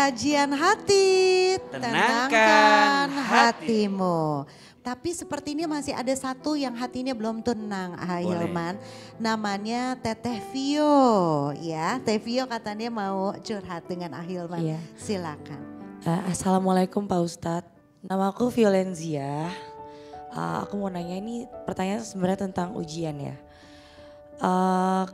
Kajian hati, Tenangkan hatimu. Tapi seperti ini masih ada satu yang hatinya belum tenang, Hilman. Namanya Teteh Vio, ya. Teh Vio katanya mau curhat dengan Hilman. Iya. Silakan. Assalamualaikum Pak Ustadz. Nama aku Violenzia. Aku mau nanya ini pertanyaan sebenarnya tentang ujian ya.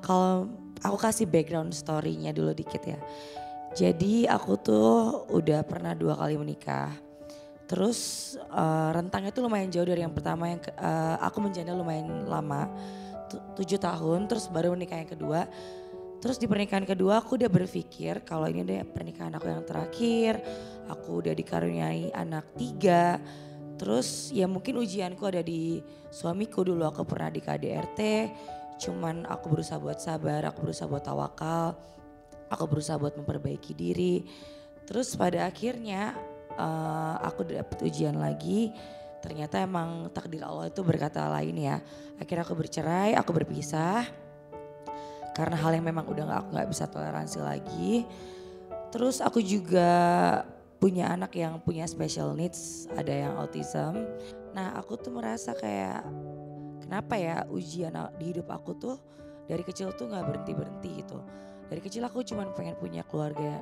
Kalau aku kasih background story-nya dulu dikit ya. Jadi aku tuh udah pernah 2 kali menikah. Terus rentangnya tuh lumayan jauh dari yang pertama yang aku menjanda lumayan lama. 7 tahun terus baru menikah yang kedua. Terus di pernikahan kedua aku udah berpikir kalau ini udah pernikahan aku yang terakhir. Aku udah dikaruniai anak 3. Terus ya mungkin ujianku ada di suamiku, dulu aku pernah di KDRT. Cuman aku berusaha buat sabar, aku berusaha buat tawakal. Aku berusaha buat memperbaiki diri. Terus pada akhirnya aku dapet ujian lagi. Ternyata emang takdir Allah itu berkata lain ya. Akhirnya aku bercerai, aku berpisah. Karena hal yang memang udah aku gak bisa toleransi lagi. Terus aku juga punya anak yang punya special needs, ada yang autism. Nah aku tuh merasa kayak kenapa ya ujian di hidup aku tuh dari kecil tuh gak berhenti-berhenti gitu. Dari kecil aku cuma pengen punya keluarga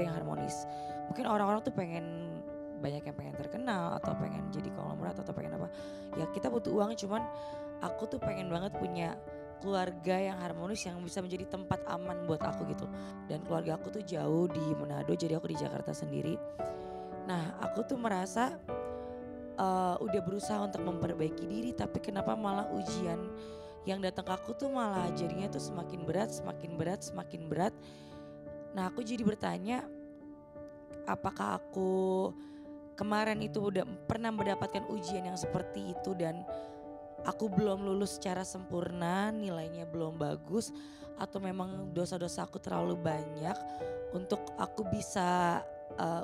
yang harmonis. Mungkin orang-orang tuh banyak yang pengen terkenal atau pengen jadi konglomerat atau pengen apa. Ya kita butuh uang, cuman aku tuh pengen banget punya keluarga yang harmonis yang bisa menjadi tempat aman buat aku gitu. Dan keluarga aku tuh jauh di Manado, jadi aku di Jakarta sendiri. Nah aku tuh merasa udah berusaha untuk memperbaiki diri, tapi kenapa malah ujian yang datang ke aku tuh malah jadinya tuh semakin berat. Nah aku jadi bertanya, apakah aku kemarin itu udah pernah mendapatkan ujian yang seperti itu dan aku belum lulus secara sempurna, nilainya belum bagus, atau memang dosa-dosa aku terlalu banyak untuk aku bisa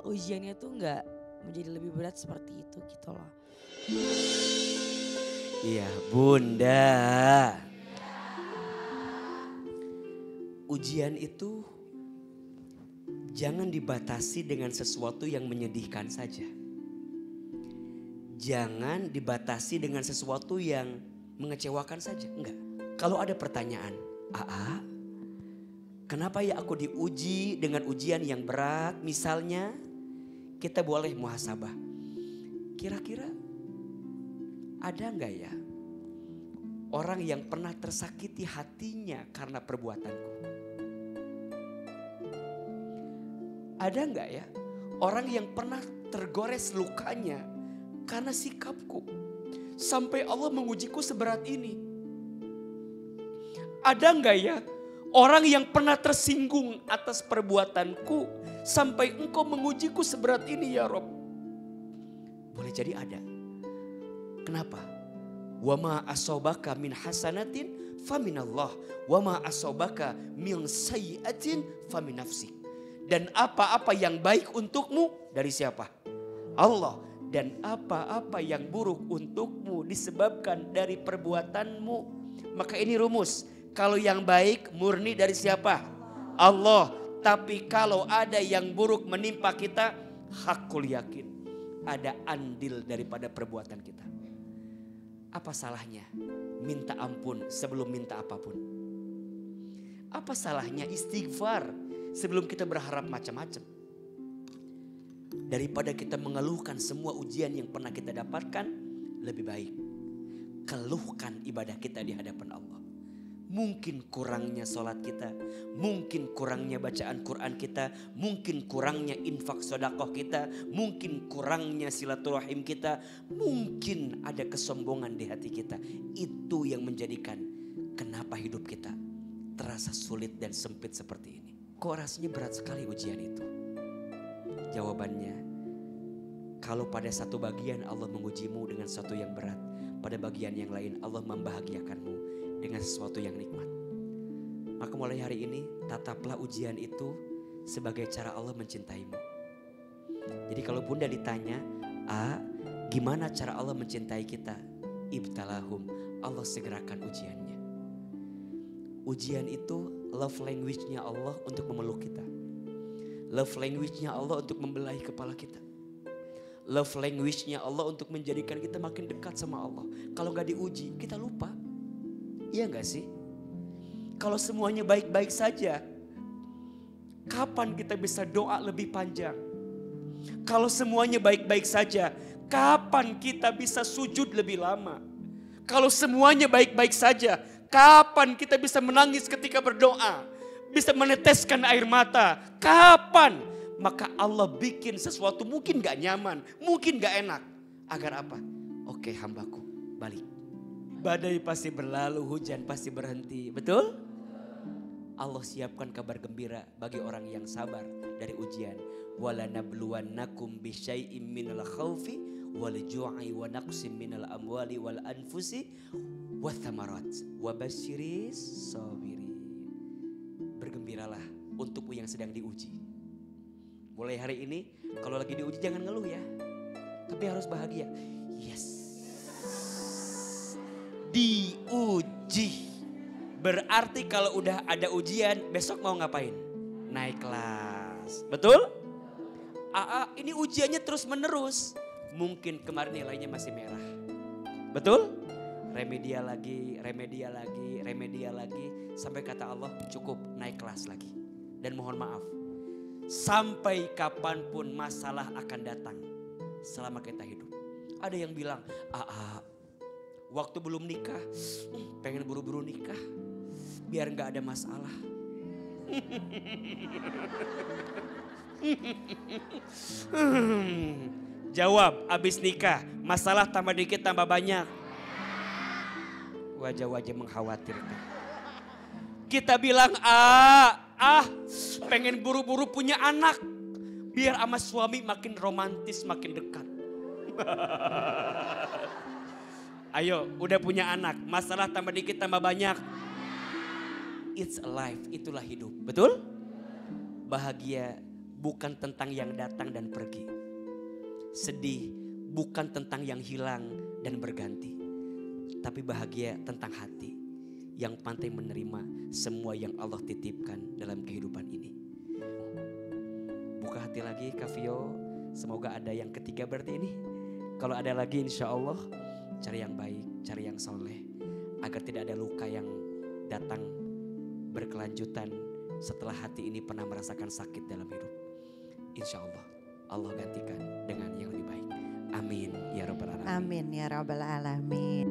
ujiannya tuh nggak menjadi lebih berat seperti itu gitu loh. Iya Bunda. Ujian itu jangan dibatasi dengan sesuatu yang menyedihkan saja. Jangan dibatasi dengan sesuatu yang mengecewakan saja. Enggak. Kalau ada pertanyaan, kenapa ya aku diuji dengan ujian yang berat? Misalnya kita boleh muhasabah. Kira-kira ada enggak ya orang yang pernah tersakiti hatinya karena perbuatanku? Ada enggak ya orang yang pernah tergores lukanya karena sikapku sampai Allah mengujiku seberat ini? Ada enggak ya orang yang pernah tersinggung atas perbuatanku sampai engkau mengujiku seberat ini ya Rob? Boleh jadi ada. Kenapa? Wa ma asobaka min hasanatin faminallah wa ma asobaka min sayyiatin famin nafsik. Dan apa-apa yang baik untukmu dari siapa? Allah. Dan apa-apa yang buruk untukmu disebabkan dari perbuatanmu. Maka ini rumus. Kalau yang baik murni dari siapa? Allah. Tapi kalau ada yang buruk menimpa kita, hakul yakin ada andil daripada perbuatan kita. Apa salahnya minta ampun sebelum minta apapun? Apa salahnya istighfar sebelum kita berharap macam-macam? Daripada kita mengeluhkan semua ujian yang pernah kita dapatkan, lebih baik keluhkan ibadah kita di hadapan Allah. Mungkin kurangnya sholat kita, mungkin kurangnya bacaan Quran kita, mungkin kurangnya infak sedekah kita, mungkin kurangnya silaturahim kita, mungkin ada kesombongan di hati kita. Itu yang menjadikan kenapa hidup kita terasa sulit dan sempit seperti ini. Kok rasanya berat sekali ujian itu? Jawabannya, kalau pada satu bagian Allah mengujimu dengan sesuatu yang berat, pada bagian yang lain Allah membahagiakanmu dengan sesuatu yang nikmat. Maka mulai hari ini tataplah ujian itu sebagai cara Allah mencintaimu. Jadi kalau Bunda ditanya, gimana cara Allah mencintai kita? Ibtalahum, Allah segerakan ujiannya. Ujian itu love language-nya Allah untuk memeluk kita. Love language-nya Allah untuk membelahi kepala kita. Love language-nya Allah untuk menjadikan kita makin dekat sama Allah. Kalau gak diuji, kita lupa. Iya gak sih? Kalau semuanya baik-baik saja, kapan kita bisa doa lebih panjang? Kalau semuanya baik-baik saja, kapan kita bisa sujud lebih lama? Kalau semuanya baik-baik saja, kapan kita bisa menangis ketika berdoa? Bisa meneteskan air mata? Kapan? Maka Allah bikin sesuatu mungkin gak nyaman, mungkin gak enak. Agar apa? Oke, hambaku, balik. Badai pasti berlalu, hujan pasti berhenti. Betul? Allah siapkan kabar gembira bagi orang yang sabar dari ujian. وَلَنَبْلُوَنَّكُمْ بِشَيْءٍ مِّنَ الْخَوْفِ وَالْجُوعِ وَنَقْصٍ مِّنَ الْأَمْوَالِ وَالْأَنْفُسِ وَالثَّمَرَاتِ وَبَشِّرِ الصَّابِرِينَ. Bergembiralah untukmu yang sedang diuji. Mulai hari ini kalau lagi diuji jangan ngeluh ya. Tapi harus bahagia. Yes. Diuji. Berarti kalau udah ada ujian besok mau ngapain? Naik kelas. Betul? Ini ujiannya terus menerus. Mungkin kemarin nilainya masih merah. Betul? Remedial lagi, remedial lagi, remedial lagi. Sampai kata Allah cukup naik kelas lagi. Dan mohon maaf. Sampai kapanpun masalah akan datang. Selama kita hidup. Ada yang bilang, waktu belum nikah, pengen buru-buru nikah. Biar gak ada masalah. Jawab, abis nikah masalah tambah dikit tambah banyak. Wajah-wajah mengkhawatirkan. Kita bilang pengen buru-buru punya anak. Biar sama suami makin romantis, makin dekat. Ayo, udah punya anak, masalah tambah dikit tambah banyak. It's a life, itulah hidup, betul? Bahagia bukan tentang yang datang dan pergi. Sedih bukan tentang yang hilang dan berganti. Tapi bahagia tentang hati yang pandai menerima semua yang Allah titipkan dalam kehidupan ini. Buka hati lagi Kak Vio, semoga ada yang ketiga berarti ini. Kalau ada lagi insya Allah cari yang baik, cari yang soleh. Agar tidak ada luka yang datang berkelanjutan setelah hati ini pernah merasakan sakit dalam hidup. Insya Allah Allah gantikan dengan yang lebih baik. Amin ya Rabbal Alamin. Amin ya Rabbal Alamin.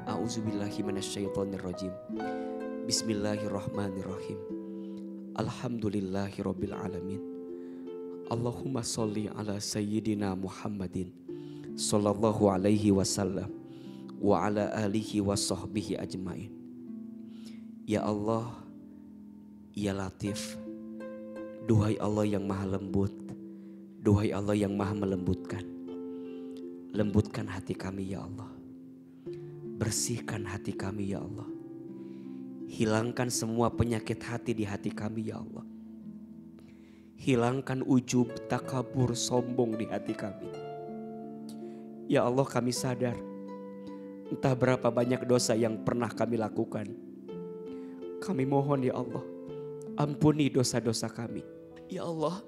A'udzubillahi minasyaitonirrajim. Bismillahirrahmanirrahim. Alhamdulillahirabbil alamin. Allahumma sholli ala sayyidina Muhammadin sallallahu alaihi wasallam wa ala alihi wa sahbihi ajmain. Ya Allah, ya Latif, duhai Allah yang maha lembut, duhai Allah yang maha melembutkan. Lembutkan hati kami ya Allah. Bersihkan hati kami ya Allah. Hilangkan semua penyakit hati di hati kami ya Allah. Hilangkan ujub, takabur, sombong di hati kami. Ya Allah, kami sadar entah berapa banyak dosa yang pernah kami lakukan. Kami mohon ya Allah, ampuni dosa-dosa kami. Ya Allah,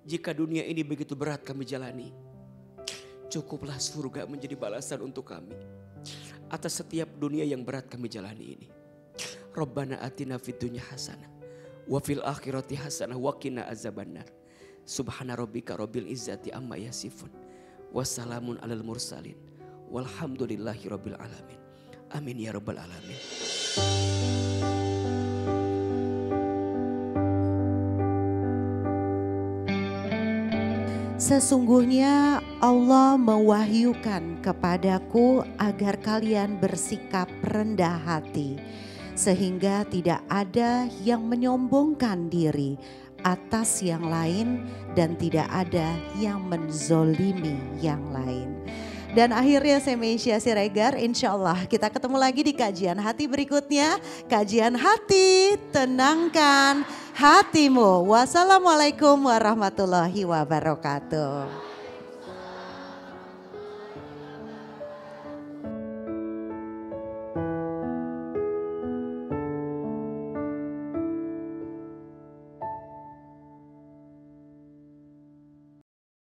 jika dunia ini begitu berat kami jalani, cukuplah surga menjadi balasan untuk kami atas setiap dunia yang berat kami jalani ini. Rabbana atina fid dunya hasanah wa fil akhirati hasanah wa qina azabannar. Subhana rabbika rabbil izzati amma yasifun. Wassalamun alal mursalin. Walhamdulillahi rabbil alamin. Amin ya rabbal alamin. Sesungguhnya Allah mewahyukan kepadaku agar kalian bersikap rendah hati, sehingga tidak ada yang menyombongkan diri atas yang lain dan tidak ada yang menzolimi yang lain. Dan akhirnya saya Meisya Siregar, insya Allah kita ketemu lagi di kajian hati berikutnya. Kajian hati, tenangkan hatimu. Wassalamualaikum warahmatullahi wabarakatuh.